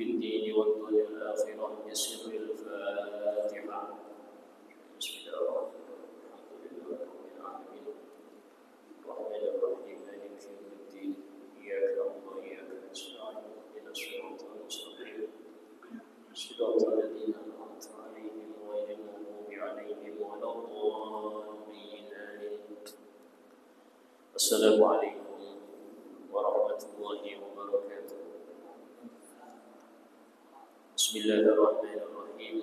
في الدين والدنيا الآخرة بسر الفاتحة. بسم الله الرحمن الرحيم. الحمد لله رب العالمين الرحمن الرحيم مالك يوم الدين إياك نعبد وإياك نستعين اهدنا الصراط المستقيم صراط الذين أنعمت عليهم غير المغضوب عليهم ولا الضالين آمين. السلام عليكم ورحمة الله وبركاته. بسم الله الرحمن الرحيم.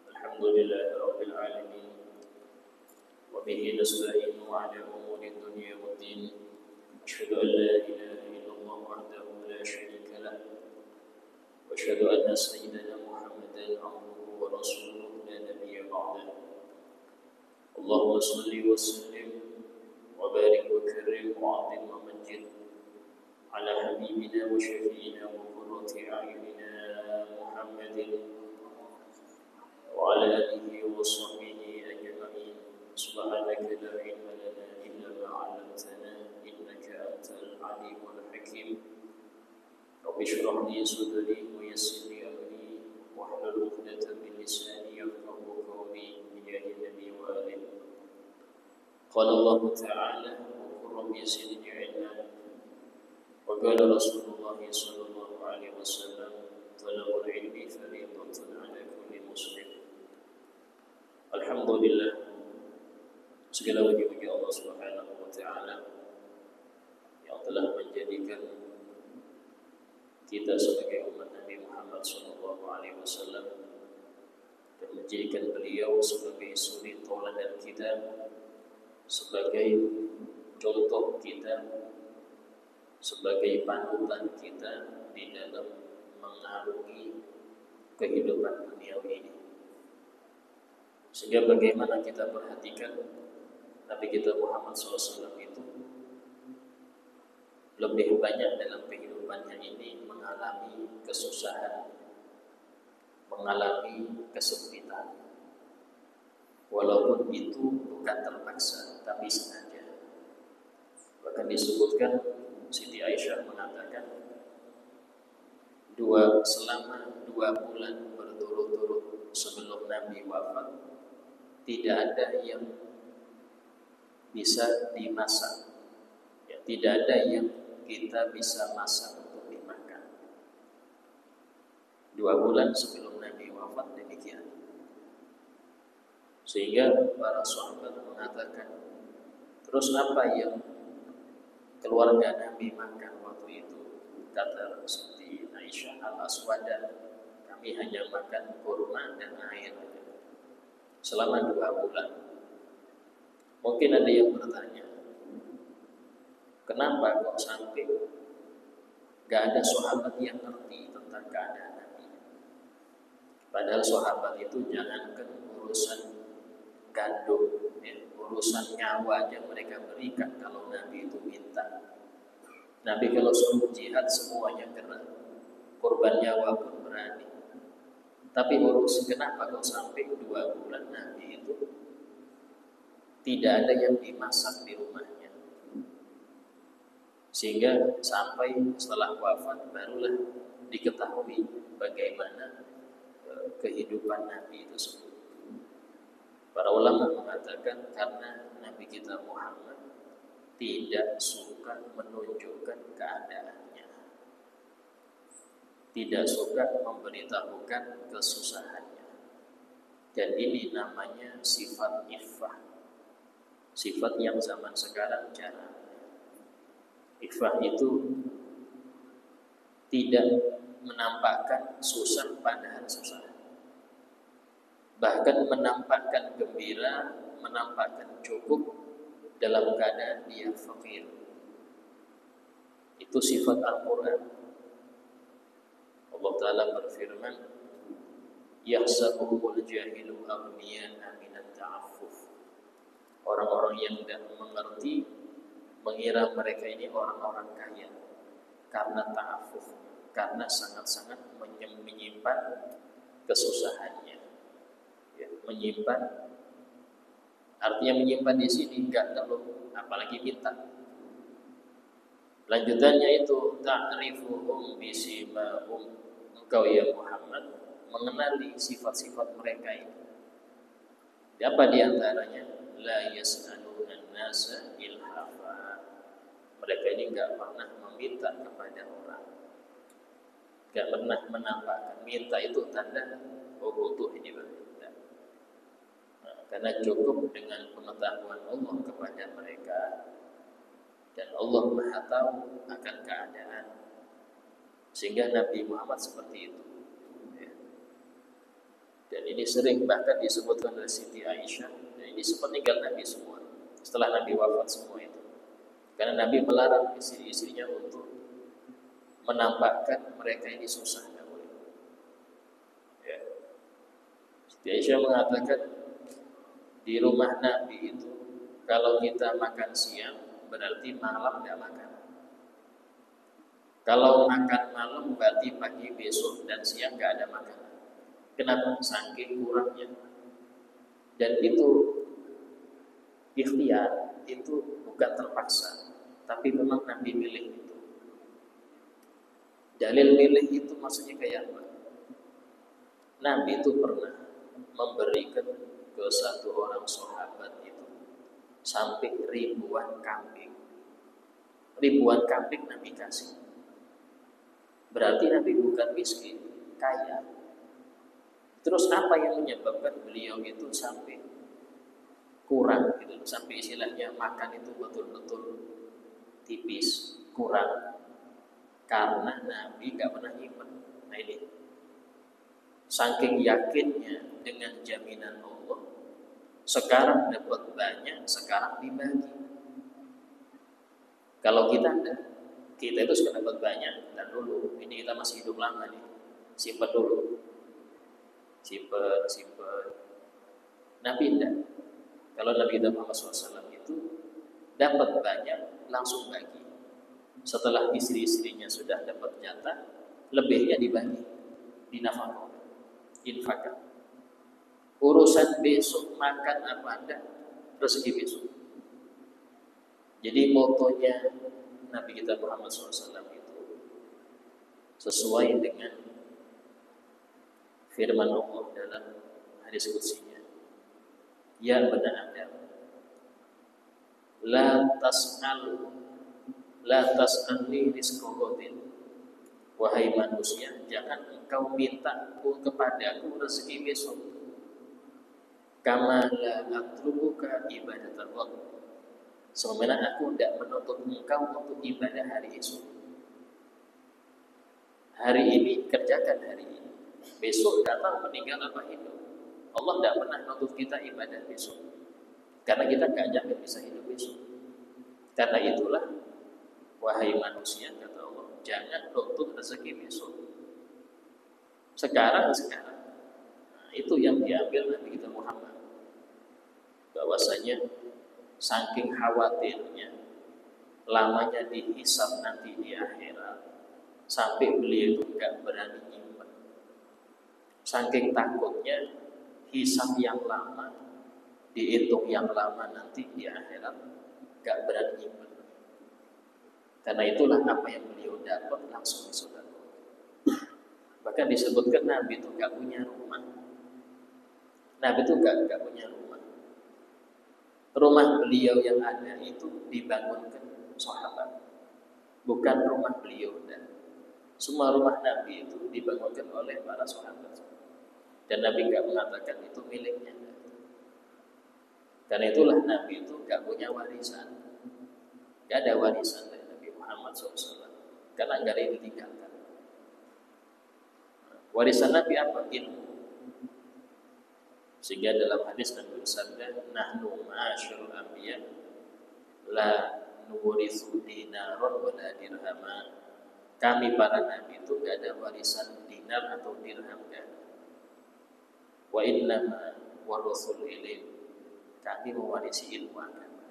الحمد لله رب العالمين وبه نستعين على أمور الدنيا والدين. أشهد أن لا إله إلا الله وحده لا شريك له وأشهد أن سيدنا محمدا عبده ورسوله لا نبي بعده. اللهم صل وسلم وبارك وكرم وعظم ومجد على حبيبنا وشفينا وقرة أعيننا محمد وعلى آله وصحبه أجمعين. سبحانك لا علم لنا إلا ما علمتنا إنك أنت العليم الحكيم. رب اشرح لي صدري ويسر لي أمري واحلل عقدة من لساني يفقهوا قولي بجاه النبي وآله. قال الله تعالى وقل رب زدني علما. وقال رسول الله صلى الله عليه وسلم طلب العلم فريضة على كل مسلم. Alhamdulillah, segala puji bagi Allah Subhanahu wa taala yang telah menjadikan kita sebagai umat Nabi Muhammad sallallahu alaihi wasallam dan menjadikan beliau sebagai suri tauladan kita, sebagai contoh kita, sebagai panutan kita di dalam mengarungi kehidupan dunia ini. Sehingga bagaimana kita perhatikan Nabi kita Muhammad SAW itu lebih banyak dalam kehidupannya ini mengalami kesusahan, mengalami kesempitan. Walaupun itu bukan terpaksa, tapi sengaja. Bahkan disebutkan Siti Aisyah mengatakan selama 2 bulan berturut-turut sebelum Nabi wafat tidak ada yang bisa dimasak, ya, tidak ada yang kita bisa masak untuk dimakan. 2 bulan sebelum Nabi wafat demikian. Sehingga para sahabat mengatakan, terus apa yang keluarga Nabi makan waktu itu? Kata Siti Aisyah, al-aswada, kami hanya makan kurma dan air selama 2 bulan. Mungkin ada yang bertanya, kenapa kok sampai gak ada sahabat yang ngerti tentang keadaan Nabi? Padahal sahabat itu jangankan urusan gandum, ya, urusan nyawa aja mereka berikan kalau Nabi itu minta. Nabi kalau suruh jihad semuanya gerak, korban nyawa pun berani. Tapi urus kenapa kok sampai 2 bulan Nabi itu tidak ada yang dimasak di rumahnya, sehingga sampai setelah wafat barulah diketahui bagaimana kehidupan Nabi itu sendiri. Para ulama mengatakan karena Nabi kita Muhammad tidak suka menunjukkan keadaannya, tidak suka memberitahukan kesusahannya. Dan ini namanya sifat iffah, sifat yang zaman sekarang jarang. Iffah itu tidak menampakkan susah padahal susah, bahkan menampakkan gembira, menampakkan cukup dalam keadaan dia fakir. Itu sifat Al-Quran. Allah Ta'ala berfirman, yahsabuhul jahilu aghniya'a minat ta'affuf. Orang-orang yang tidak mengerti mengira mereka ini orang-orang kaya karena ta'affuf, karena sangat-sangat menyimpan kesusahannya, ya, menyimpan. Artinya menyimpan di sini enggak terlalu, apalagi minta. Lanjutannya itu ta'rifuhum bisimahum, engkau ya Muhammad mengenali sifat-sifat mereka ini. Apa diantaranya? La yas'aluna an-nasa ilhafa. Mereka ini enggak pernah meminta kepada orang, enggak pernah menampakkan. Minta itu tanda butuh ini berbeda. Karena cukup dengan pengetahuan Allah kepada mereka, dan Allah Maha tahu akan keadaan, sehingga Nabi Muhammad seperti itu. Dan ini sering bahkan disebutkan oleh Siti Aisyah, dan ini sepeninggal Nabi semua, setelah Nabi wafat semua itu. Karena Nabi melarang istri-istrinya untuk menampakkan mereka ini susah, tidak boleh. Ya. Siti Aisyah mengatakan di rumah Nabi itu kalau kita makan siang berarti malam tidak makan. Kalau makan malam berarti pagi besok dan siang tidak ada makanan. Kenapa? Saking kurangnya. Dan itu ikhtiar, itu bukan terpaksa, tapi memang Nabi milih itu. Dalil milih itu maksudnya kayak apa? Nabi itu pernah memberikan ke satu orang sahabat itu sampai ribuan kambing. Ribuan kambing Nabi kasih. Berarti Nabi bukan miskin, kaya. Terus apa yang menyebabkan beliau itu sampai kurang gitu, sampai istilahnya makan itu betul-betul tipis, kurang? Karena Nabi gak pernah nyimpen. Nah ini, saking yakinnya dengan jaminan Allah, sekarang dapat banyak, sekarang dibagi. Kalau kita enggak, kita itu sekarang dapat banyak, dan dulu ini kita masih hidup lama nih, simpan dulu, simpan. Nabi enggak. Kalau Nabi Muhammad SAW itu dapat banyak langsung bagi. Setelah istri-istrinya sudah dapat jatah, lebihnya dibagi, dinafkahkan, infakkan. Urusan besok makan apa ada, rezeki besok. Jadi motonya Nabi kita Muhammad SAW itu sesuai dengan firman Allah dalam hadis qudsinya. Ya bani Adam, la tas'alni rizqatin. Wahai manusia, jangan engkau minta kepadaku rezeki besok. Kama la atlubuka ibadatul waqt. Sebenarnya aku tidak menuntut engkau untuk ibadah hari esok. Hari ini kerjakan hari ini. Besok datang meninggal apa hidup. Allah tidak pernah menuntut kita ibadah besok. Karena kita tidak jamin bisa hidup besok. Karena itulah, wahai manusia, kata Allah, jangan nuntut rezeki besok. Sekarang. Nah, itu yang diambil Nabi kita Muhammad. Bahwasanya saking khawatirnya lamanya dihisab nanti di akhirat, sampai beliau itu enggak berani nyimpen. Saking takutnya hisab yang lama, dihitung yang lama nanti di akhirat, enggak berani nyimpen. Karena itulah apa yang beliau dapat langsung disedekahkan. Bahkan disebutkan Nabi itu enggak punya rumah. Nabi itu enggak punya rumah. Rumah beliau yang ada itu dibangunkan sahabat, bukan rumah beliau. Dan semua rumah Nabi itu dibangunkan oleh para sahabat. Dan Nabi enggak mengatakan itu miliknya. Karena itulah Nabi itu enggak punya warisan. Enggak ada warisan dari Nabi Muhammad SAW. Karena enggak ada yang ditinggalkan. Warisan Nabi apa? Ilmu. Sehingga dalam hadis Nabi bersabda, nahnu ma'asyarul anbiya la nurithu dinaron wa la dirhama. Kami para nabi itu enggak ada warisan dinar atau dirham, enggak. Wa innama warathul ilm. Kami mewarisi ilmu agama.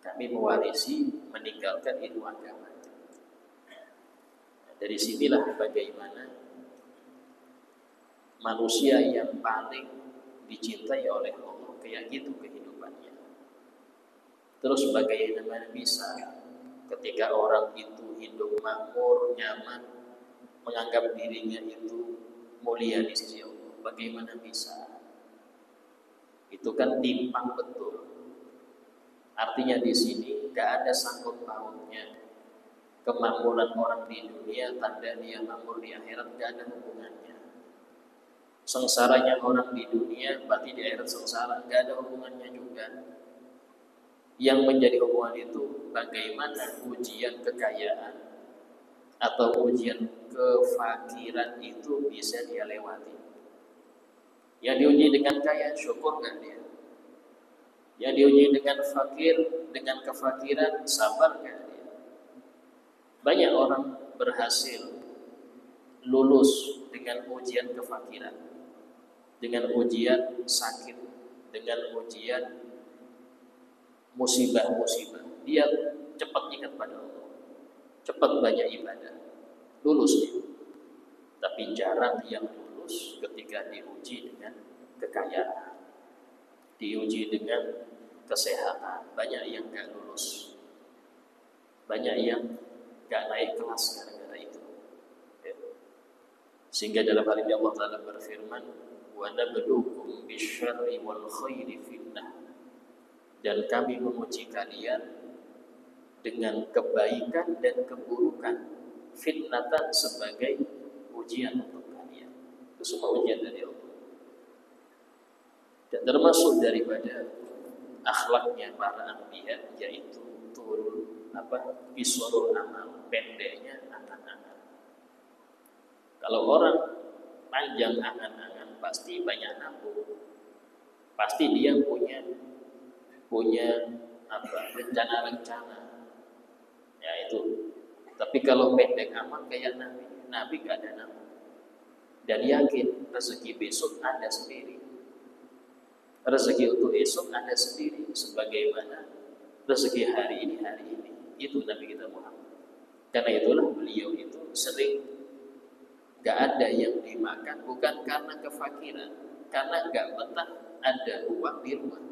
Kami mewarisi, meninggalkan ilmu agama. Dari sinilah bagaimana manusia yang paling dicintai oleh Allah kayak gitu kehidupannya. Terus bagaimana bisa ketika orang itu hidup makmur, nyaman, menganggap dirinya itu mulia di sisi Allah. Bagaimana bisa? Itu kan timpang betul. Artinya di sini gak ada sangkut pautnya kemakmuran orang di dunia tanda dia makmur di akhirat, gak ada hubungannya. Sengsaranya orang di dunia berarti di akhirat sengsara, gak ada hubungannya juga. Yang menjadi hubungan itu bagaimana ujian kekayaan atau ujian kefakiran itu bisa dia lewati. Yang diuji dengan kaya, syukur gak dia? Yang diuji dengan fakir, dengan kefakiran, sabar gak dia? Banyak orang berhasil lulus dengan ujian kefakiran, dengan ujian sakit, dengan ujian musibah-musibah. Dia cepat ingat pada Allah, cepat banyak ibadah, lulus dia. Tapi jarang yang lulus ketika diuji dengan kekayaan, diuji dengan kesehatan. Banyak yang gak lulus, banyak yang gak naik kelas gara-gara itu. Sehingga dalam hal ini Allah Ta'ala berfirman, wa nabluukum bisyarri wal khairi fitnah, dan kami menguji kalian dengan kebaikan dan keburukan, fitnatan sebagai ujian untuk kalian. Itu semua ujian dari Allah. Dan termasuk daripada akhlaknya para anbiya yaitu bisurul amal, pendeknya angan-angan. Kalau orang panjang angan-angan pasti banyak nabung, pasti dia punya rencana-rencana. Ya itu. Tapi kalau pendek amal kayak Nabi gak ada nabung. Dan yakin rezeki besok ada sendiri. Rezeki untuk esok ada sendiri, sebagaimana rezeki hari ini. Itu Nabi kita Muhammad. Karena itulah beliau itu sering gak ada yang dimakan, bukan karena kefakiran, karena gak betah ada uang di rumah.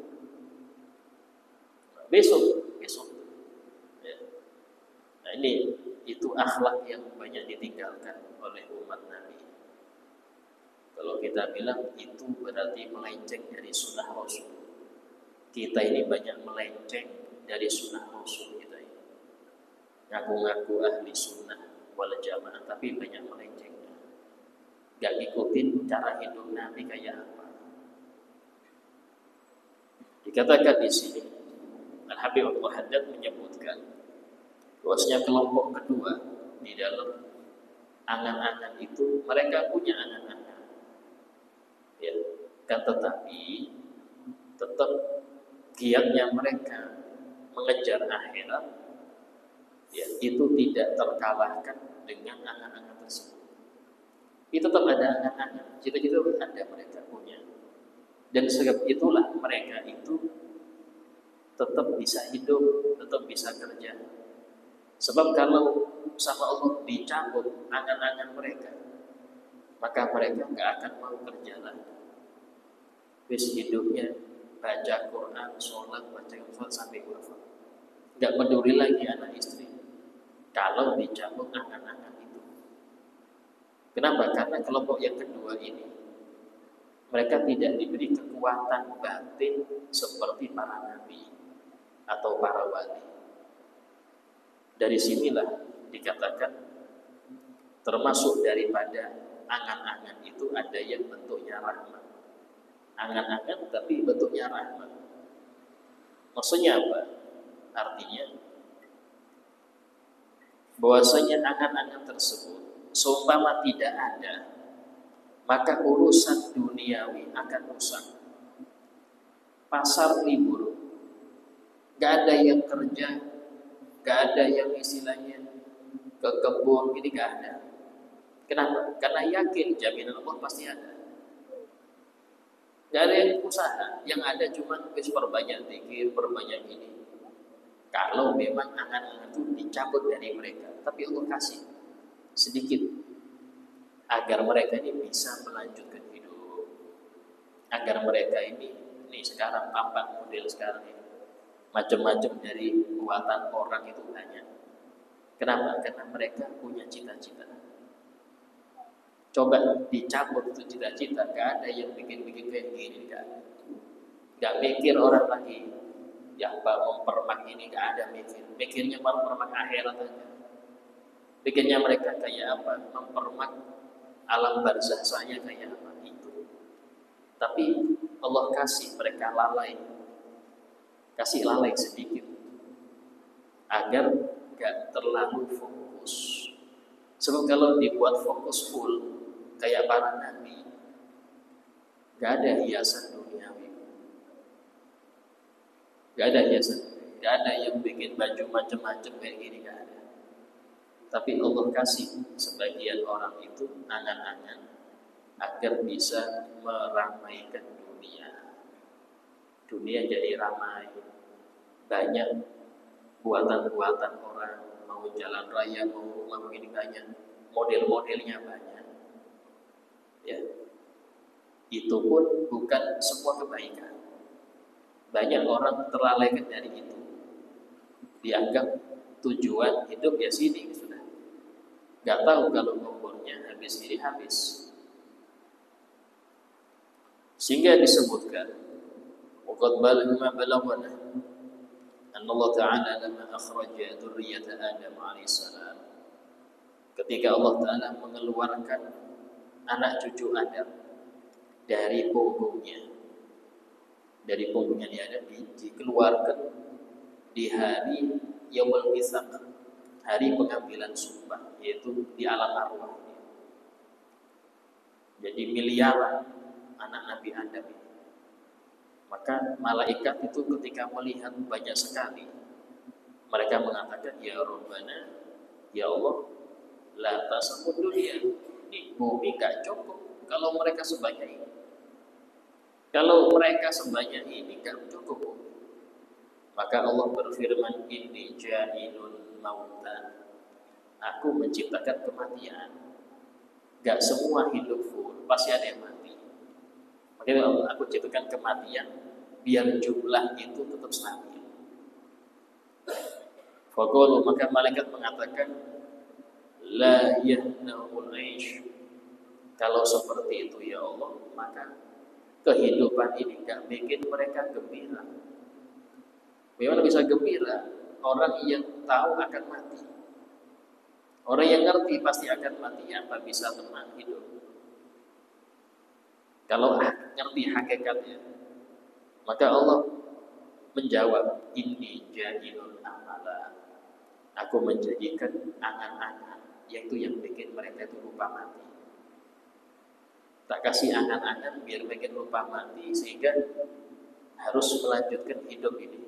Besok. Ya. Nah ini itu akhlak yang banyak ditinggalkan oleh umat Nabi. Kalau kita bilang itu berarti melenceng dari sunnah Rasul. Kita ini banyak melenceng dari sunnah Rasul kita ini. Ngaku-ngaku ahli sunnah wal jamaah, tapi banyak melencengnya. Gak ngikutin cara hidup Nabi kayak apa. Dikatakan di sini, Al-Habib Al-Haddad menyebutkan bahwasanya kelompok kedua di dalam angan-angan itu, mereka punya angan-angan, ya, kan tetapi tetap giatnya mereka mengejar akhirat, ya, itu tidak terkalahkan dengan angan-angan tersebut. Itu tetap ada angan-angan, cita-cita ada mereka punya, dan sebab itulah mereka itu tetap bisa hidup, tetap bisa kerja. Sebab kalau sama Allah dicabut angan-angan mereka, maka mereka nggak akan mau kerja lagi. Wis hidupnya baca Quran, sholat, sampai wafat. Nggak peduli lagi anak istri. Kalau dicabut angan-angan itu. Kenapa? Karena kelompok yang kedua ini, mereka tidak diberi kekuatan batin seperti para nabi atau para wali. Dari sinilah dikatakan termasuk daripada angan-angan itu ada yang bentuknya rahmat. Angan-angan tapi bentuknya rahmat. Maksudnya apa? Artinya bahwasanya angan-angan tersebut seumpama tidak ada, maka urusan duniawi akan rusak. Pasar libur, gak ada yang kerja, gak ada yang istilahnya ke kebun, ini gak ada. Kenapa? Karena yakin jaminan Allah pasti ada. Gak ada yang usaha, yang ada cuma perbanyak zikir, perbanyak ini. Kalau memang angan-angan itu dicabut dari mereka, tapi Allah kasih sedikit agar mereka ini bisa melanjutkan hidup, agar mereka ini sekarang tampak model sekarang ini macam-macam dari buatan orang itu banyak. Kenapa? Karena mereka punya cita-cita. Coba dicabut itu cita-cita, gak ada yang bikin-bikin kayak gini, gak mikir orang lagi yang mempermak ini, gak ada mikirnya baru mempermak akhirat aja. Bikinnya mereka kayak apa, mempermak alam barzah saya kayak apa itu. Tapi Allah kasih mereka kasih lalai sedikit agar gak terlalu fokus. Sebab kalau dibuat fokus full kayak para nabi, gak ada hiasan duniawi, gak ada hiasan, gak ada yang bikin baju macam-macam kayak gini, gak ada. Tapi Allah kasih sebagian orang itu angan-angan agar bisa meramaikan dunia jadi ramai, banyak buatan-buatan orang, mau jalan raya, mau rumah begini banyak, model-modelnya banyak. Ya, itu pun bukan semua kebaikan. Banyak orang terlalaikan dari itu, dianggap tujuan hidup ya sini sudah. Gak tahu kalau umurnya habis ini habis. Sehingga disebutkan waqad balaghana anna Allah Ta'ala lama akhraja dzurriyyata Adam alaihissalam, ketika Allah Ta'ala mengeluarkan anak cucu Adam dari punggungnya dia Adam, dikeluarkan di hari Yaumul Mitsaq, hari pengambilan sumpah, yaitu di alam arwah. Jadi miliaran anak Nabi Adam ini. Maka malaikat itu ketika melihat banyak sekali, mereka mengatakan, ya Rabbana, ya Allah, la tasamud dunia, di bumi gak cukup kalau mereka sebanyak ini. Kalau mereka sebanyak ini gak cukup. Maka Allah berfirman, inni ja'ilun mautan, aku menciptakan kematian. Gak semua hidup full, pasti ada yang mati. Makanya aku ciptakan kematian biar jumlah itu tetap stabil. Faqalu, maka malaikat mengatakan, la yahnahul aish, kalau seperti itu ya Allah, maka kehidupan ini gak bikin mereka gembira. Bagaimana bisa gembira? Orang yang tahu akan mati, orang yang ngerti pasti akan mati, apa bisa tenang hidup? Kalau ngerti hakikatnya, maka Allah menjawab, inni ja'ilun amala, aku menjadikan angan-angan, yaitu yang bikin mereka itu lupa mati. Tak kasih angan-angan biar mereka lupa mati, sehingga harus melanjutkan hidup ini,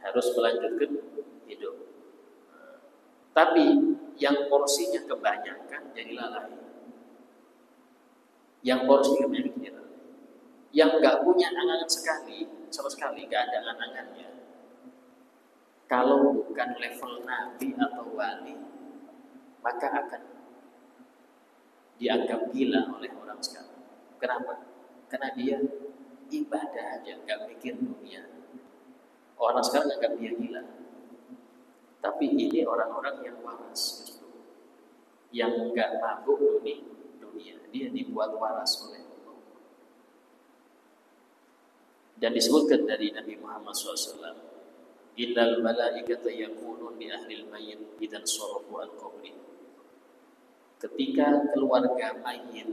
harus melanjutkan hidup. Tapi yang porsinya kebanyakan jadi lalai. Yang porsinya kebanyakan jadi lalai. Yang gak punya angan-angan sekali, sama sekali gak ada angan-angannya, kalau bukan level nabi atau wali, maka akan dianggap gila oleh orang sekarang. Kenapa? Karena dia ibadah aja, gak mikir dunia. Orang sekarang anggap dia gila. Tapi ini orang-orang yang waras, justru yang gak mabuk dunia, dia dibuat waras oleh Allah. Dan disebutkan dari Nabi Muhammad SAW, innal malaikata yaqulun li ahlil mayyit idzan sarafu an qabri, ketika keluarga mayit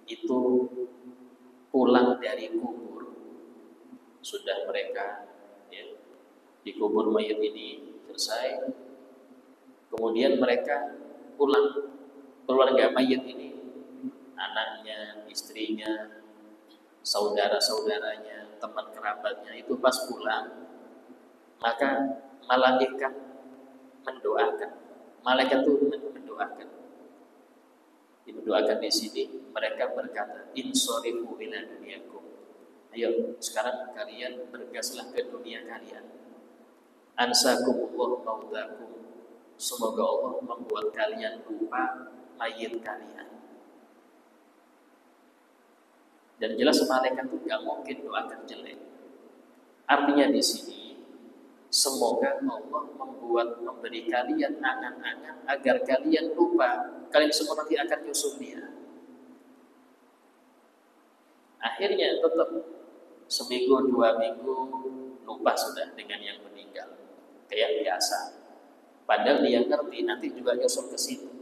itu pulang dari kubur, sudah mereka dikubur mayit ini selesai, kemudian mereka pulang, keluarga mayit ini, anaknya, istrinya, saudara-saudaranya, teman kerabatnya itu pas pulang, maka malaikat mendoakan. Malaikat itu mendoakan. Didoakan di sini, mereka berkata, insorifu ila dunyakum. Ayo, sekarang kalian bergaslah ke dunia kalian. Ansakumullah mautakum. Semoga Allah membuat kalian lupa mayit kalian. Dan jelas malaikat itu gak mungkin doakan jelek. Artinya di sini, Semoga Allah memberi kalian angan-angan agar kalian lupa. Kalian semua nanti akan nyusul dia. Akhirnya tetap seminggu 2 minggu lupa sudah dengan yang meninggal. Kayak biasa. Padahal dia ngerti nanti juga nyusul ke situ.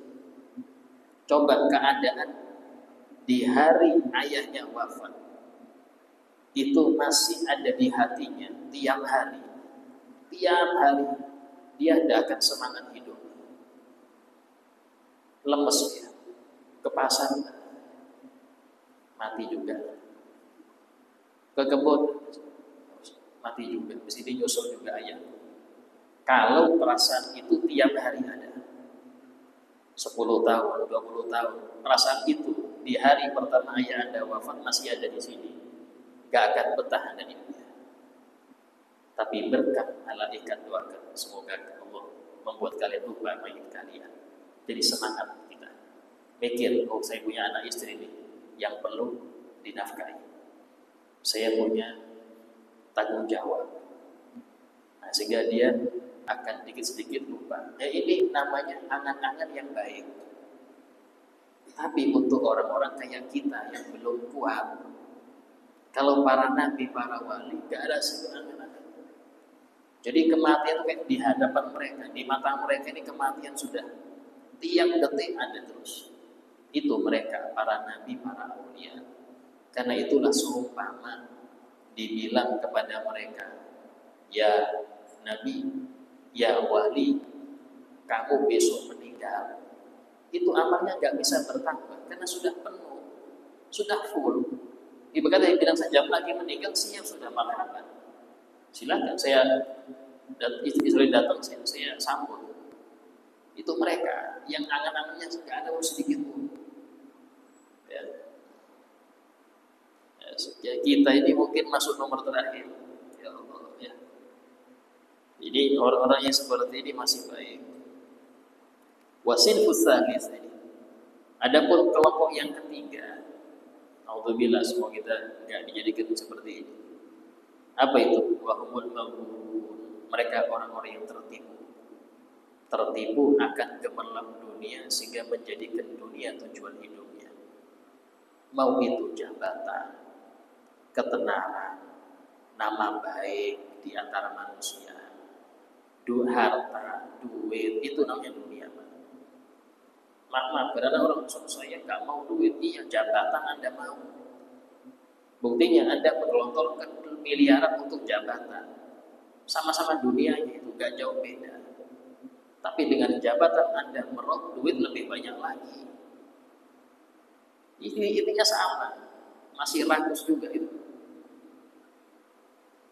Coba keadaan di hari ayahnya wafat. Itu masih ada di hatinya tiap hari. Tiap hari dia tidak akan semangat hidup. Lemes ya. Ke pasar mati juga. Ke kebun mati juga. Mesti nyusul juga ayah. Kalau perasaan itu tiap hari ada 10 tahun, 20 tahun, perasaan itu di hari pertama ayah Anda wafat masih ada di sini, gak akan betah Anda di dunia. Tapi berkat malaikat doakan, semoga Allah membuat kalian lupa mayit kalian. Jadi semangat kita mikir, oh saya punya anak istri nih yang perlu dinafkahi, saya punya tanggung jawab. Nah, sehingga dia akan sedikit-sedikit lupa. Ya, ini namanya angan-angan yang baik. Tapi untuk orang-orang kayak kita yang belum kuat, kalau para nabi, para wali, gak ada angan-angan. Jadi kematian kayak di hadapan mereka, di mata mereka ini kematian sudah tiap detik ada terus. Itu mereka, para nabi, para aulia. Karena itulah seumpama dibilang kepada mereka, ya nabi, ya wali, kamu besok meninggal, itu amalnya gak bisa bertambah karena sudah penuh, sudah full. Ibarat yang bilang sejam lagi meninggal, siap sudah marhaban. Silakan saya istri datang, saya sambut. Itu mereka yang angan-angannya nggak ada sedikit pun. Ya. Ya, kita ini mungkin masuk nomor terakhir. Ya Allah, ya. Jadi orang-orang yang seperti ini masih baik. Wasinfus tsalis ini. Adapun kelompok yang ketiga, alhamdulillah semua kita nggak dijadikan seperti ini. Apa itu? Wahumul maghurun. Mereka orang-orang yang tertipu akan gemerlap dunia sehingga menjadikan dunia tujuan hidupnya. Mau itu jabatan, ketenaran, nama baik di antara manusia, harta, duit, itu namanya dunia. Maaf, karena orang saya nggak mau duit, iya jabatan Anda mau. Buktinya Anda menggelontorkan miliaran untuk jabatan. Sama-sama dunianya itu gak jauh beda. Tapi dengan jabatan Anda meraup duit lebih banyak lagi. Intinya sama. Masih rakus juga itu.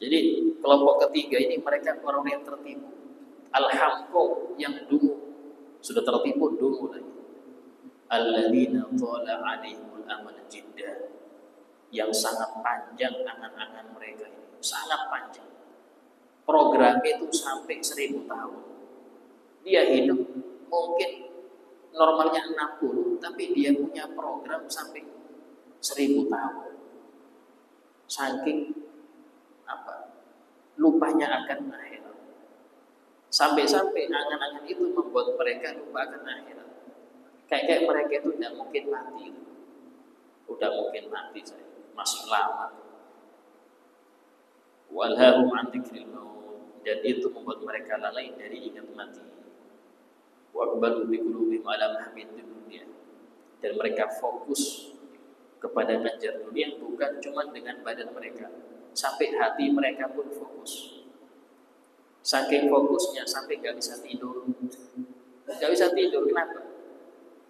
Jadi kelompok ketiga ini mereka orang yang tertipu. Al-hamko yang dulu sudah tertipu dulu lagi. Alladzina thala 'alaihimul amal jiddan. Yang sangat panjang angan-angan mereka ini. Sangat panjang. Program itu sampai 1000 tahun. Dia hidup mungkin normalnya 60, tapi dia punya program sampai 1000 tahun. Saking lupanya akan akhirat. Sampai-sampai angan-angan itu membuat mereka lupa akan akhirat. Kayak mereka itu tidak mungkin mati. Udah mungkin mati saya, masih lama. Walhahum an dzikril maut. Dan itu membuat mereka lalai dari ingat mati. Waqbalu bi qulubihim ala mahmid dunia. Dan mereka fokus kepada ngejar dunia bukan cuma dengan badan mereka, sampai hati mereka pun fokus. Saking fokusnya sampai gak bisa tidur. Gak bisa tidur, kenapa?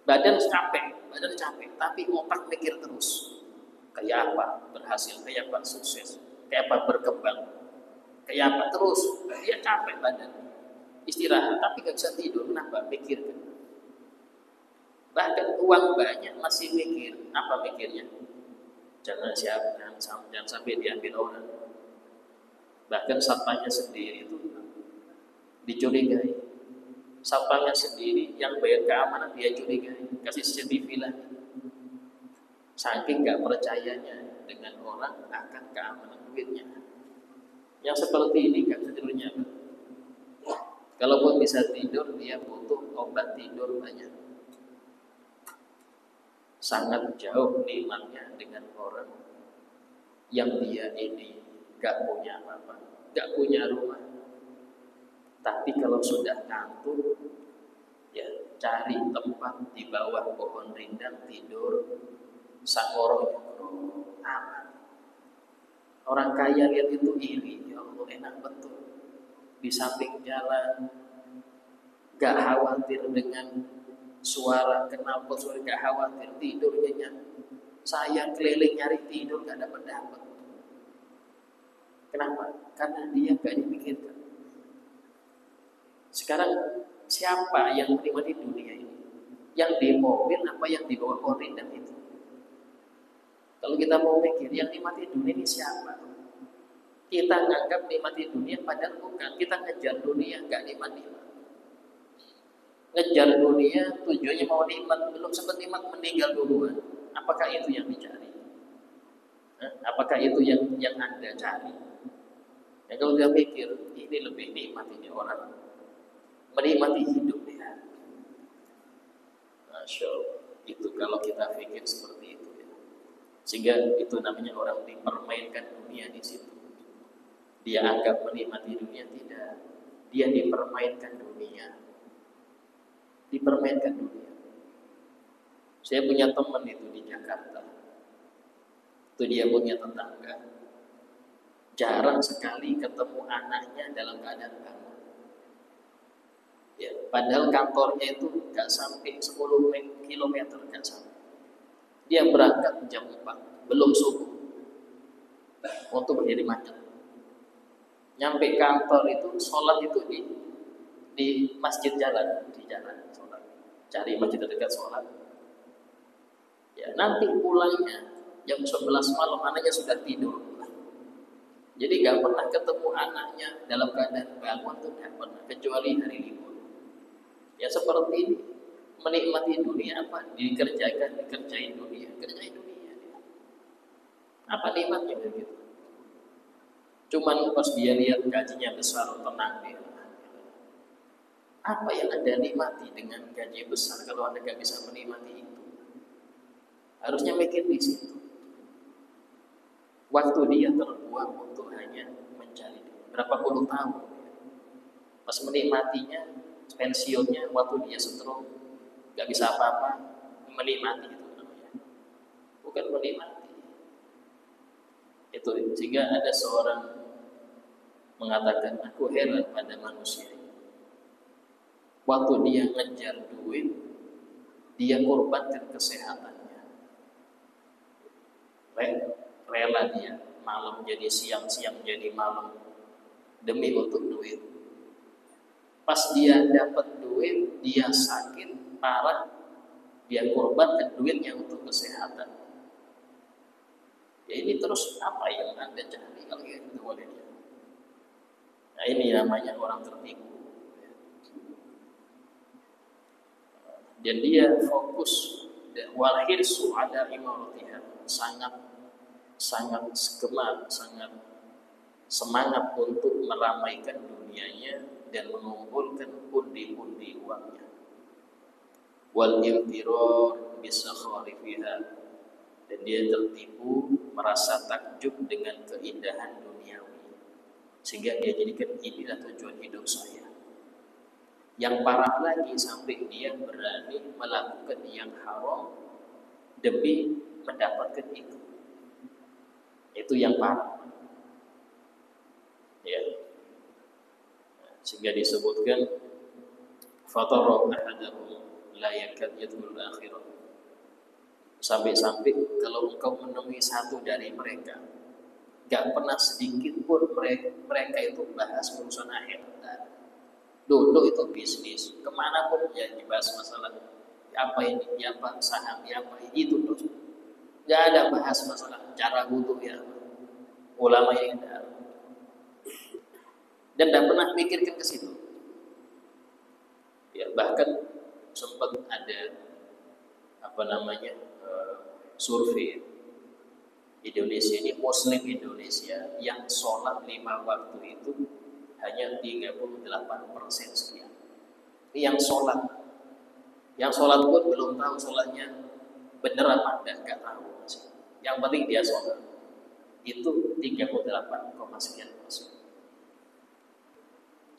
Badan capek, tapi otak mikir terus. Kayak apa berhasil, kayak apa sukses, kayak apa berkembang, kayak apa terus. Dia capek badan, istirahat tapi gak bisa tidur. Kenapa? Mikir. Bahkan uang banyak masih mikir. Apa mikirnya? Jangan sampai diambil orang. Bahkan satpamnya sendiri itu dicurigai. Satpamnya sendiri yang bayar keamanan dia curigai, kasih CCTV lagi. Saking gak percayanya dengan orang akan keamanan duitnya. Yang seperti ini gak bisa tidurnya. Kalaupun bisa tidur, dia butuh obat tidur banyak. Sangat jauh nikmatnya dengan orang yang dia ini gak punya apa-apa, gak punya rumah. Tapi kalau sudah ngantuk, ya cari tempat di bawah pohon rindang tidur, sakoro aman. Orang kaya lihat itu iri, ya Allah enak betul. Di samping jalan, gak khawatir dengan suara knalpot, suara gak khawatir, tidur nyenyak. Saya keliling nyari tidur gak dapat. Kenapa? Karena dia gak dipikirkan. Sekarang siapa yang menikmati dunia ini? Yang di mobil apa yang di bawah pohon rindang itu? Kalau kita mau mikir, yang nikmati dunia ini siapa? Kita nganggap nikmati dunia, padahal bukan. Kita ngejar dunia, gak nikmati. Ngejar dunia, tujuannya mau nikmat, belum sempat nikmat meninggal duluan. Apakah itu yang dicari? Apakah itu yang Anda cari? Ya, kalau dia pikir, ini lebih nikmat ini orang menikmati hidup ya. Masya Allah. Itu kalau kita pikir seperti itu ya. Sehingga itu namanya orang dipermainkan dunia di situ. Dia anggap menikmati dunia, tidak. Dia dipermainkan dunia. Dipermainkan dunia. Saya punya teman itu di Jakarta. Itu dia punya tetangga. Jarang sekali ketemu anaknya dalam keadaan bangun. Ya, padahal kantornya itu gak sampai 10 km, gak sampai. Dia berangkat jam 4, belum subuh. Waktu berdiri macet. Nyampe kantor itu, sholat itu di masjid jalan, di jalan sholat. Cari masjid terdekat sholat. Ya, nanti pulangnya jam 11 malam anaknya sudah tidur. Jadi gak pernah ketemu anaknya dalam keadaan bangun tuh gak pernah, kecuali hari libur. Ya seperti ini, menikmati dunia apa? Dikerjain dunia, kerjain dunia. Apa nikmatnya begitu? Cuman pas dia lihat gajinya besar, tenang dia. Apa yang Anda nikmati dengan gaji besar kalau Anda gak bisa menikmati itu? Harusnya mikir di situ. Waktu dia terbuang untuk hanya mencari berapa puluh tahun. Pas menikmatinya, pensiunnya, waktu dia stroke, gak bisa apa-apa, menikmati itu namanya. Bukan menikmati. Itu sehingga ada seorang mengatakan, aku heran pada manusia. Waktu dia ngejar duit, dia korbankan kesehatannya. Rela dia malam jadi siang, siang jadi malam demi untuk duit. Pas dia dapat duit, dia sakit parah, dia korbankan duitnya untuk kesehatan. Ya ini terus apa yang Anda cari kalau itu boleh dia? Nah ini namanya orang tertipu. Dan dia fokus wal hirsu ada imaratiha, sangat gemar, sangat semangat untuk meramaikan dunianya dan mengumpulkan pundi-pundi uangnya. Wal intirar bisakharifiha, dan dia tertipu, merasa takjub dengan keindahan duniawi, sehingga dia jadikan inilah tujuan hidup saya. Yang parah lagi sampai dia berani melakukan yang haram demi mendapatkan itu. Itu yang parah. Ya. Sehingga disebutkan fatara ahadahum la yakad yadkhulul akhirah. Sampai-sampai kalau engkau menemui satu dari mereka, gak pernah sedikit pun mereka itu bahas urusan akhirat. Dulu itu bisnis, kemana pun ya dibahas masalah apa ini, apa saham, apa itu terus. Gak ada bahas masalah cara wudhu ya, ulama yang ada. Dan tidak pernah pikirkan ke situ. Ya bahkan sempat ada survei Indonesia ini, Muslim Indonesia yang sholat 5 waktu itu hanya 38% sekian. Ini yang sholat. Yang sholat pun belum tahu sholatnya bener apa enggak tahu masih. Yang penting dia sholat. Itu 38, sekian persen.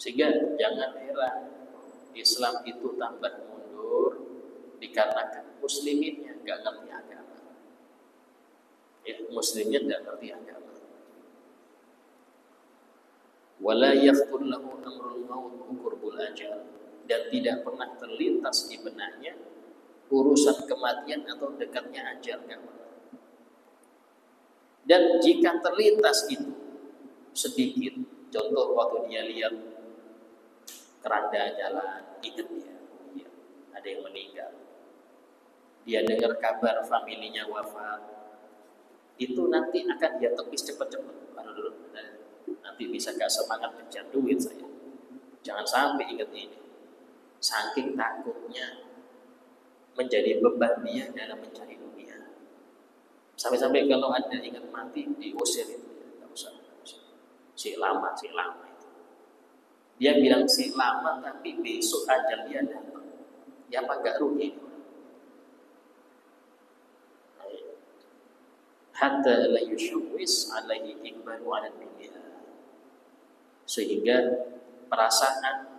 Sehingga jangan heran Islam itu tambah mundur dikarenakan musliminnya enggak ngerti agama. Ya, muslimnya enggak ngerti agama. Wala yakhtur lahu amrul maut qurbul ajal, dan tidak pernah terlintas di benaknya urusan kematian atau dekatnya ajal, enggak pernah. Dan jika terlintas itu sedikit, contoh waktu dia lihat keranda jalan, ingat dia, ya, ada yang meninggal. Dia dengar kabar familinya wafat, itu nanti akan dia tepis cepat-cepat. Dulu, nanti bisa gak semangat kejar duit saya. Jangan sampai ingat ini. Saking takutnya menjadi beban dia dalam mencari dunia. Sampai-sampai kalau ada ingat mati diusir itu, nggak usah. Si lama itu. Dia bilang si lama, tapi besok ajal dia datang. Ya apa gak rugi? Hatta la yushawwis alaihi ikbalu ala dunia. Sehingga perasaan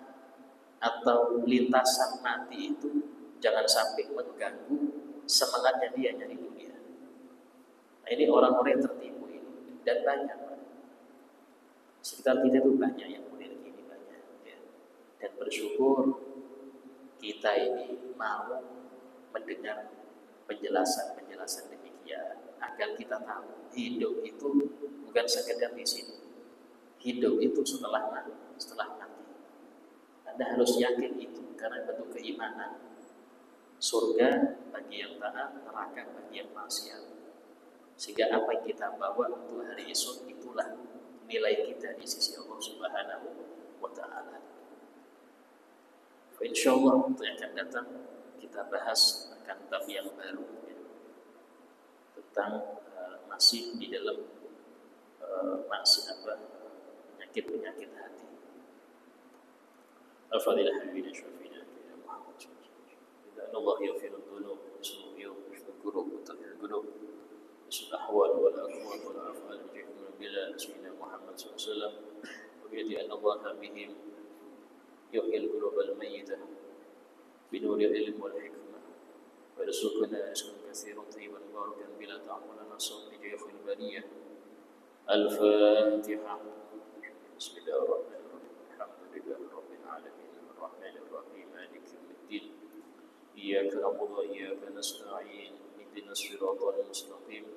atau lintasan mati itu jangan sampai mengganggu semangatnya dia nyari dunia. Nah, ini orang-orang yang tertipu ini, dan banyak. Sekitar kita itu banyak yang model gini, banyak ya. Dan bersyukur kita ini mau mendengar penjelasan demikian agar kita tahu hidup itu bukan sekedar di sini. Hidup itu setelah mati. Anda harus yakin itu, karena bentuk keimanan. Surga bagi yang taat, neraka bagi yang maksiat. Sehingga apa yang kita bawa untuk hari esok itulah nilai kita di sisi Allah Subhanahu wa Ta'ala. Insyaallah untuk yang akan datang kita bahas akan bab yang baru ya, tentang masih di dalam penyakit hati. Al-Fadilah Habibina Syafina Muhammad sallallahu Allah yaghfiru dhunub wa qurub wa tahil qulub sul ahwal wal aqwal wal af'al jihum bila sayyidina Muhammad sallallahu alaihi wasallam wa yadi an Allah bihim yuhyil qulub al mayyitah bi nuri al ilm wal hikmah wa yarzuquna rizqan katsiran tayyiban mubarakan bila ta'amula nasab bi jaykhil bariyah. Al-Fatihah. Bismillahirrahmanirrahim. Alhamdulillahi rabbil alamin. Arrahmanir rahim. Maliki yaumiddin. Iyyaka na'budu wa iyyaka nasta'in. Ihdinas siratal mustaqim.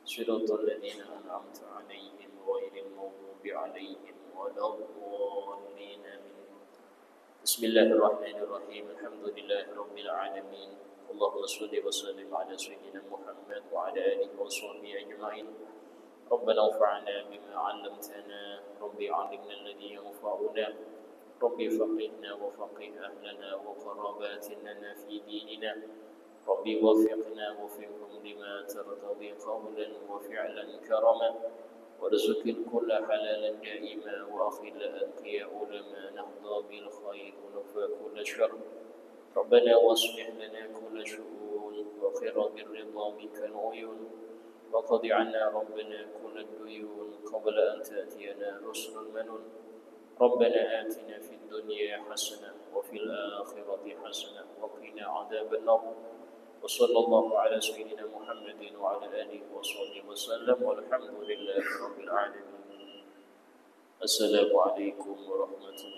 Siratal ladzina an'amta 'alaihim ghairil maghdubi 'alaihim waladdallin. Amin. Bismillahirrahmanirrahim. Alhamdulillahi rabbil alamin. Allahumma shalli wa sallim ala sayyidina Muhammad wa ala alihi wa sahbihi ajma'in. ربنا انفعنا بما علمتنا ربي علمنا الذي ينفعنا ربي فقهنا وفقه أهلنا وقراباتنا في ديننا ربي وفقنا وفقهم لما ترتضي قولا وفعلا كرما وارزق الكل حلالا دائما وأخل أتقياء لما نهضى بالخير ونفى كل شر ربنا واصلح لنا كل شؤون وخير بالرضا منك العيون وقض عنا ربنا كل الديون قبل أن تأتينا رسل المنون ربنا آتنا في الدنيا حسنة وفي الآخرة حسنة وقنا عذاب النار وصلى الله على سيدنا محمد وعلى آله وصحبه وسلم والحمد لله رب العالمين. السلام عليكم ورحمة الله.